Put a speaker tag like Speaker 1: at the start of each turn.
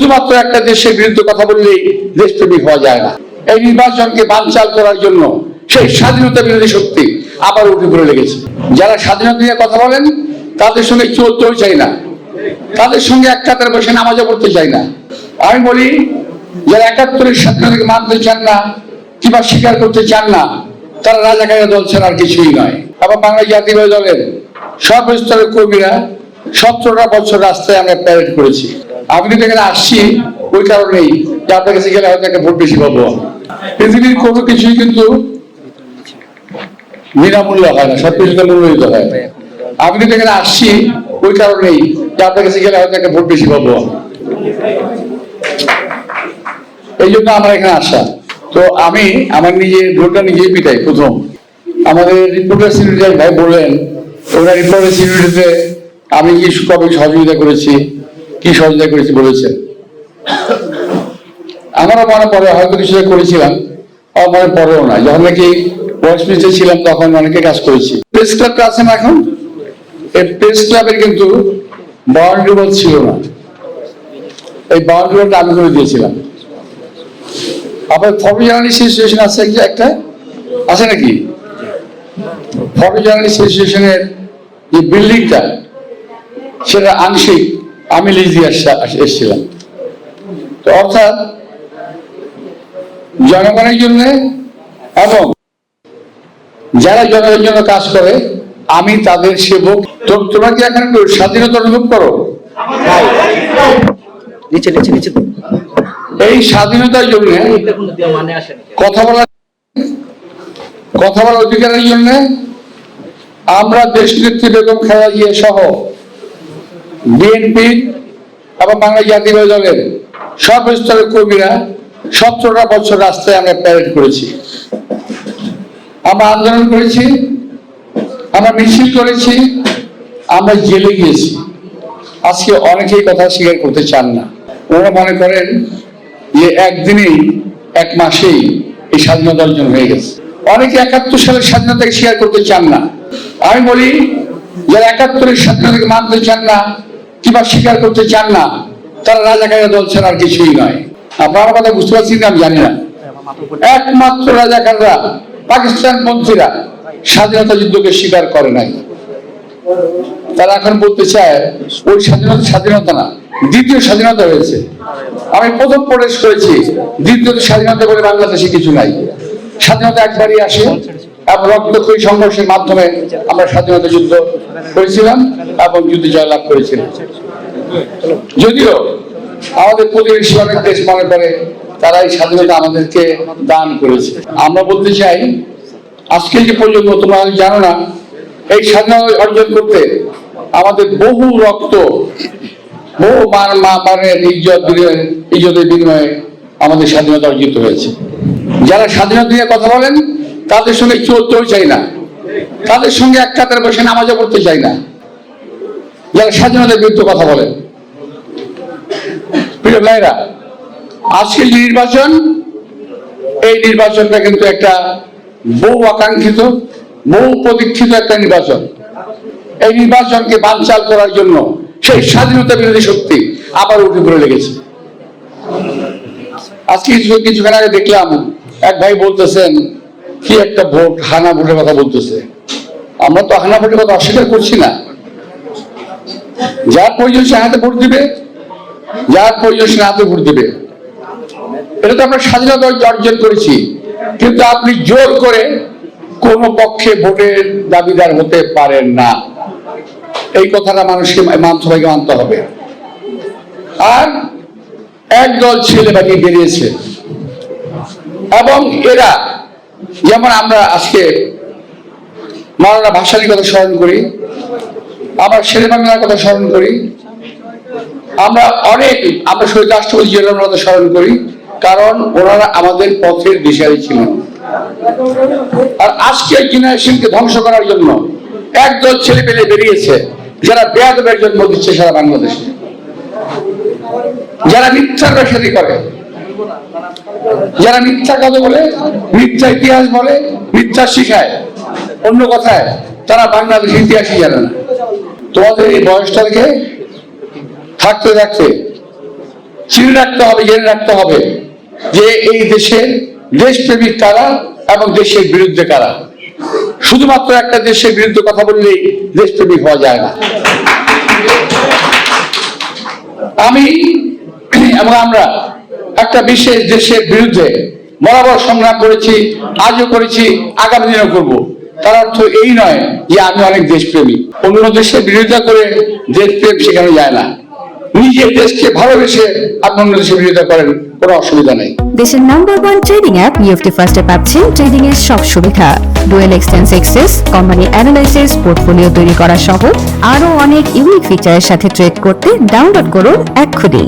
Speaker 1: শুধুমাত্র একটা দেশের বিরুদ্ধে কথা বললেই দেশপ্রেমিক হওয়া যায় না। এই নির্বাচনকে বানচাল করার জন্য সেই স্বাধীনতা বিরোধী শক্তি আবার উঠে পড়ে লেগেছে। যারা স্বাধীনতা নিয়ে কথা বলেন তাদের সঙ্গে চলতেও চাই না, তাদের সঙ্গে এক কাতারে বসে নামাজও পড়তে চাই না। আমি বলি, যারা ৭১-এর স্বাধীনতাকে মানতে চান না কিংবা স্বীকার করতে চান না, তারা রাজাকারের দল ছাড়া আর কিছুই নয়। আবার বাংলা জাতীয়তাবাদী দলের সর্বস্তরের কর্মীরা ১৭টা বছর রাস্তায় আমরা প্যারেড করেছি। আমি কিন্তু এখানে আসছি ওই কারণেই যে আপনার কাছে গেলে হয়তো একটা ভোট বেশি পাবো। পৃথিবীর কোনো কিছুই কিন্তু বিনামূল্য হয় না, সবকিছুতে মূল্যায়িত হয়। আমি কিন্তু এখানে আসছি ওই কারণেই যে আপনার কাছে গেলে হয়তো একটা ভোট বেশি পাবো, এই জন্য আমার এখানে আসা। তো আমি আমার নিজের ভোটটা নিজেই পিটাই। প্রথম আমাদের রিপোর্টার সিনিয়র ভাই বললেন, ওরা রিপোর্টার সিনিয়রিটিতে আমি কি কবে সহযোগিতা করেছি, কি সহযোগিতা করেছি বলেছেন। আমারও মনে পড়ে হয়তো কিছু করেছিলাম, আমার মনে পড়েও না। যখন নাকি বয়স মিনিস্টার ছিলাম তখন অনেকে কাজ করেছি। প্রেস ক্লাবটা আছে না এখন, এই প্রেস ক্লাবের কিন্তু বাউন্ডারি ওয়াল ছিল না, এই বাউন্ডারি ওয়ালটা আমি করে দিয়েছিলাম। আবার ফটো জার্নালিস্ট অ্যাসোসিয়েশন আছে একটা, আছে নাকি? ফটো জার্নালিস্ট অ্যাসোসিয়েশনের যে বিল্ডিংটা সেটা আংশিক আমি লিজ দিয়ে এসেছিলাম। তো অর্থাৎ জনগণের জন্য এবং যারা জনগণের জন্য কাজ করে আমি তাদের সেবক। তোমরা কি এখন স্বাধীনতা অনুভব করো? এই স্বাধীনতার জন্য কথা বলার অধিকারের জন্য আমরা দেশনেত্রী বেগম খালেদা জিয়া সহ বিএনপি এবং বাংলা জাতীয়তাবাদী দলের সর্বস্তরের কর্মীরা ১৭টা বছর রাস্তায় আমরা প্যারেড করেছি, আমরা আন্দোলন করেছি, আমরা মিছিল করেছি, আমরা জেলে গিয়েছি। আজকে অনেকেই কথা স্বীকার করতে চান না। ওনারা মনে করেন যে একদিনেই এক মাসেই এই স্বাধীনতা অর্জন হয়ে গেছে। অনেকে ৭১ সালের স্বাধীনতাকে স্বীকার করতে চান না। আমি বলি, যারা ৭১-এর স্বাধীনতাকে মানতে চান না কিংবা স্বীকার করতে চান না, তারা রাজাকারের দল ছাড়া আর কিছুই নয়। আপনার কথা বুঝতে পারছি না, আমি জানি না। একমাত্র রাজাকাররা, পাকিস্তান পন্থীরা স্বাধীনতা যুদ্ধকে স্বীকার করে নাই। তারা এখন বলতে চায় ওই স্বাধীনতা না, দ্বিতীয় স্বাধীনতা হয়েছে। আমি প্রথম প্রবেশ করেছি, দ্বিতীয় স্বাধীনতা বলে বাংলাদেশে কিছু নাই। স্বাধীনতা একবারই আসে এবং রক্তক্ষয়ী সংঘর্ষের মাধ্যমে আমরা স্বাধীনতা যুদ্ধ করেছিলাম এবং যুদ্ধে জয়লাভ করেছিলাম। যদিও আমাদের প্রতিবেশী অনেক দেশ মনে করে তারা এই স্বাধীনতা আমাদেরকে দান করেছে। আমরা বলতে চাই, আজকে যে পর্যন্ত তোমরা জানো না, এই স্বাধীনতা অর্জন করতে আমাদের বহু রক্ত, বহু মানের ইজ্জতের বিনিময়ে আমাদের স্বাধীনতা অর্জিত হয়েছে। যারা স্বাধীনতা নিয়ে কথা বলেন তাদের সঙ্গে চলতেও চাই না, তাদের সঙ্গে এক কাতারে বসে নামাজও পড়তে চাই না। যারা স্বাধীনতার বিরুদ্ধে কথা বলেন, প্রিয় ভাইরা, আজকের যে নির্বাচন, এই নির্বাচনটা কিন্তু একটা বহু আকাঙ্ক্ষিত, বহু প্রতীক্ষিত একটা নির্বাচন। এই নির্বাচনকে বানচাল করার জন্য সেই স্বাধীনতা বিরোধী শক্তি আবার উঠে পড়ে লেগেছে। আজকে কিছুক্ষণ আগে দেখলাম এক ভাই বলতেছেন কি একটা ভোট, হানা ভোটের কথা বলতেছে। আমরা তো হানা ভোটের কথা অস্বীকার করছি না। যার প্রয়োজন সে হাতে ভোট দিবে, যার প্রয়োজন সে হাতে ভোট দিবে। এটা তো আমরা স্বাধীনতা অর্জন করেছি, কিন্তু আপনি জোর করে কোন পক্ষে ভোটের দাবিদার হতে পারেন না। এই কথাটা মানুষকে সবাইকে মানতে হবে। আর একদল ছেলে বাকি বেরিয়েছে এবং এরা, যেমন আমরা আজকে মাওলানা ভাসানীর কথা স্মরণ করি, আমরা শেরে বাংলার কথা স্মরণ করি, আমরা শহীদ রাষ্ট্রপতি জিয়াউর রহমানের কথা স্মরণ করি, কারণ ওনারা আমাদের পথের দিশারি ছিলেন। আর আজকের জেনারেশনকে ধ্বংস করার জন্য একদল ছেলে পেলে বেরিয়েছে, যারা বেয়াদবের জন্ম দিচ্ছে সারা বাংলাদেশে, যারা মিথ্যার ব্যবসায়ী করে, যারা মিথ্যা কথা বলে, মিথ্যা ইতিহাস বলে, মিথ্যা শিখায়। অন্য কথায় তারা বাংলাদেশের ইতিহাসই জানে না। তোমাদের এই বয়সটা দেখে থাকতে থাকতে চিনে রাখতে হবে, জেনে রাখতে হবে যে এই দেশে দেশপ্রেমিক কারা এবং দেশের বিরুদ্ধে কারা। শুধুমাত্র একটা দেশের বিরুদ্ধে কথা বললেই দেশপ্রেমিক হওয়া যায় না। আমি এবং আমরা একটা বিশেষ দেশের বিরুদ্ধে বরাবর সংগ্রাম করেছি, আজও করেছি, আগামী দিনেও করব। তার অর্থ এই নয় যে আমি অনেক দেশপ্রেমী। অন্য দেশের বিরোধিতা করে দেশপ্রেম শেখানো যায় না। নিজের দেশকে ভালোবেসে আপনি অন্য দেশের বিরোধিতা করেন, কোনো অসুবিধা নেই।
Speaker 2: দেশের নাম্বার 1 ট্রেডিং অ্যাপ নিফটি ফার্স্টে পাচ্ছেন ট্রেডিং এর সব সুবিধা, dual exchange access, company analysis, portfolio তৈরি করা সহ আরো অনেক ইউনিক ফিচারের সাথে ট্রেড করতে ডাউনলোড করুন এক্ষুনি।